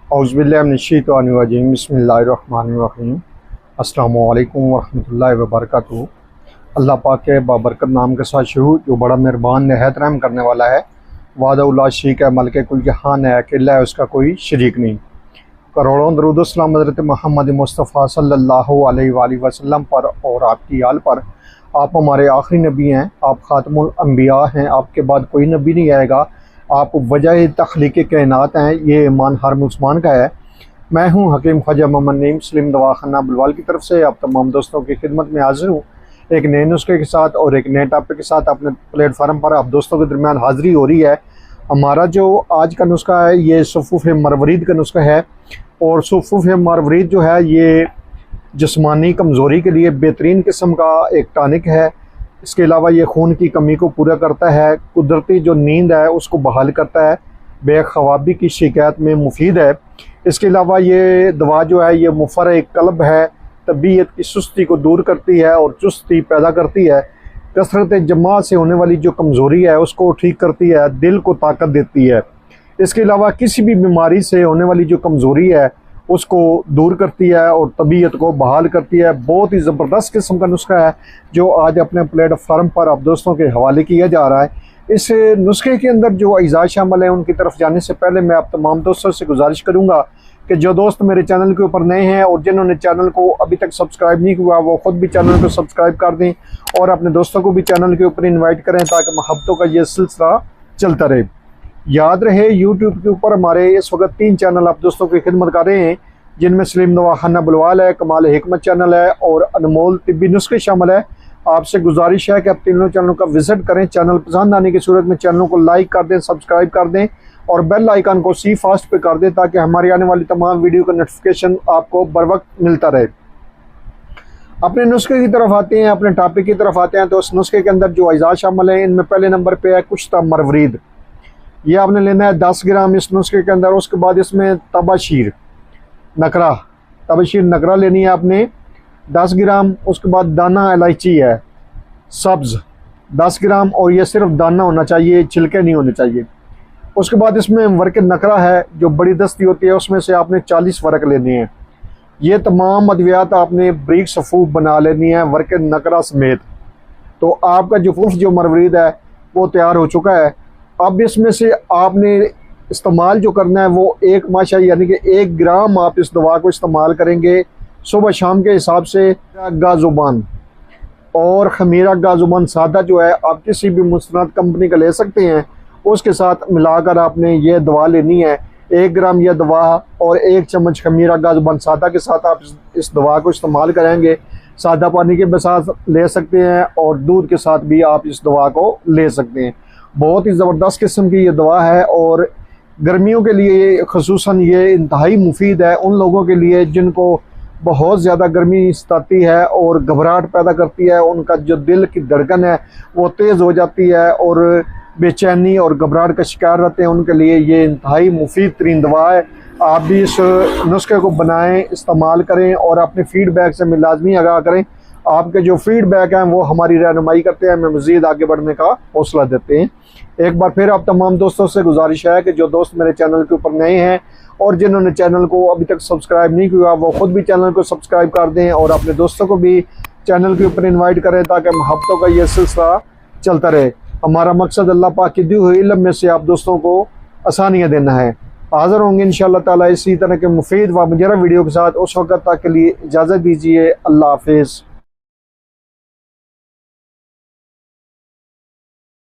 औज़ुबिल्लाहिमिनश्शैतानिर्रजीम बिस्मिल्लाहिर्रहमानिर्रहीम। अस्सलामु अलैकुम वरहमतुल्लाहि वबरकातुहू। अल्लाह पाक के बाबरकत नाम के साथ शुरू, जो बड़ा मेहरबान निहायत रहम करने वाला है। वादा शरीक है, मलिक कुल जहान है, अकेला है, उसका कोई शरीक नहीं। करोड़ों दरूद सलाम हज़रत मोहम्मद मुस्तफ़ा सल्लल्लाहु अलैहि वसल्लम पर और आपकी आल पर। आप हमारे आखिरी नबी हैं, आप ख़ातमुल अंबिया हैं, आपके बाद कोई नबी नहीं आएगा। आप वजह तख्लीक़ कायनात हैं, ये ईमान हर मुसलमान का है। मैं हूँ हकीम ख्वाजा मोहम्मद नईम सलीम दवाखाना बुलवाल की तरफ से आप तमाम दोस्तों की खिदमत में हाजिर हूँ, एक नए नुस्खे के साथ और एक नए टॉपिक के साथ अपने प्लेटफार्म पर आप दोस्तों के दरमियान हाज़िरी हो रही है। हमारा जो आज का नुस्खा है ये सुफ़ूफ़ मरवरीद का नुस्खा है। और सुफ़ूफ़ मरवरीद जो है ये जिस्मानी कमज़ोरी के लिए बेहतरीन किस्म का एक टॉनिक है। इसके अलावा ये खून की कमी को पूरा करता है, कुदरती जो नींद है उसको बहाल करता है, बेख्वाबी की शिकायत में मुफीद है। इसके अलावा ये दवा जो है ये मुफर्रिक़ क़ल्ब है, तबीयत की सुस्ती को दूर करती है और चुस्ती पैदा करती है। कसरत जमा से होने वाली जो कमज़ोरी है उसको ठीक करती है, दिल को ताकत देती है। इसके अलावा किसी भी बीमारी से होने वाली जो कमज़ोरी है उसको दूर करती है और तबीयत को बहाल करती है। बहुत ही ज़बरदस्त किस्म का नुस्खा है जो आज अपने प्लेटफार्म पर आप दोस्तों के हवाले किया जा रहा है। इस नुस्खे के अंदर जो अज़ा शामिल हैं उनकी तरफ जाने से पहले मैं आप तमाम दोस्तों से गुजारिश करूँगा कि जो दोस्त मेरे चैनल के ऊपर नए हैं और जिन्होंने चैनल को अभी तक सब्सक्राइब नहीं किया वो ख़ुद भी चैनल को सब्सक्राइब कर दें और अपने दोस्तों को भी चैनल के ऊपर इन्वाइट करें ताकि मोहब्बतों का ये सिलसिला चलता रहे। याद रहे यूट्यूब के ऊपर हमारे इस वक्त 3 चैनल आप दोस्तों की खिदमत कर रहे हैं, जिनमें सलीम दवाखाना बुलवाल है, कमाल हिकमत चैनल है और अनमोल तिब्बी नुस्खे शामिल है। आपसे गुजारिश है कि आप तीनों चैनलों का विजिट करें। चैनल पसंद आने की सूरत में चैनलों को लाइक कर दें, सब्सक्राइब कर दें और बेल आइकन को सी फास्ट पे कर दें ताकि हमारी आने वाली तमाम वीडियो का नोटिफिकेशन आपको बर वक्त मिलता रहे। अपने नुस्खे की तरफ आते हैं, अपने टॉपिक की तरफ आते हैं। तो उस नुस्खे के अंदर जो अज़ा शामिल है इनमें पहले नंबर पे है कुश्ता मरवरीद। ये आपने लेना है 10 ग्राम इस नुस्खे के अंदर। उसके बाद इसमें तबाशीर नकरा लेनी है आपने 10 ग्राम। उसके बाद दाना इलायची है सब्ज़ 10 ग्राम और ये सिर्फ दाना होना चाहिए, छिलके नहीं होने चाहिए। उसके बाद इसमें वर्क नकरा है जो बड़ी दस्ती होती है, उसमें से आपने 40 वर्क लेने हैं। ये तमाम अद्वियात आपने ब्रीक सफ़ूफ बना लेनी है वर्क नकरा समेत। तो आपका जो मरवरीद है वो तैयार हो चुका है। अब इसमें से आपने इस्तेमाल जो करना है वो 1 माशा यानी कि 1 ग्राम आप इस दवा को इस्तेमाल करेंगे सुबह शाम के हिसाब से। गाजुबान और खमीरा गाजुबान सादा जो है आप किसी भी मुस्तनद कंपनी का ले सकते हैं, उसके साथ मिलाकर आपने ये दवा लेनी है। 1 ग्राम यह दवा और 1 चम्मच खमीरा गाजुबान सादा के साथ आप इस दवा को इस्तेमाल करेंगे। सादा पानी के साथ ले सकते हैं और दूध के साथ भी आप इस दवा को ले सकते हैं। बहुत ही ज़बरदस्त किस्म की ये दवा है और गर्मियों के लिए ख़ुसूसन ये इंतहाई मुफीद है उन लोगों के लिए जिनको बहुत ज़्यादा गर्मी सताती है और घबराहट पैदा करती है। उनका जो दिल की धड़कन है वो तेज़ हो जाती है और बेचैनी और घबराहट का शिकार रहते हैं, उनके लिए ये इंतहाई मुफीद तरीन दवा है। आप भी इस नुस्खे को बनाएं, इस्तेमाल करें और अपने फ़ीडबैक से हमें लाजमी आगाह करें। आपके जो फ़ीडबैक हैं वो हमारी रहनुमाई करते हैं, हमें मज़ीद आगे बढ़ने का हौसला देते हैं। एक बार फिर आप तमाम दोस्तों से गुजारिश है कि जो दोस्त मेरे चैनल के ऊपर नए हैं और जिन्होंने चैनल को अभी तक सब्सक्राइब नहीं किया वो ख़ुद भी चैनल को सब्सक्राइब कर दें और अपने दोस्तों को भी चैनल के ऊपर इन्वाइट करें ताकि मोहब्बतों का ये सिलसिला चलता रहे। हमारा मकसद अल्लाह पाक की दी हुई इल्म में से आप दोस्तों को आसानियाँ देना है। हाज़िर होंगे इंशाअल्लाह ताला इसी तरह के मुफीद व मुजर्रब वीडियो के साथ। उस वक़्त तक के लिए इजाज़त दीजिए। अल्लाह हाफ़िज़।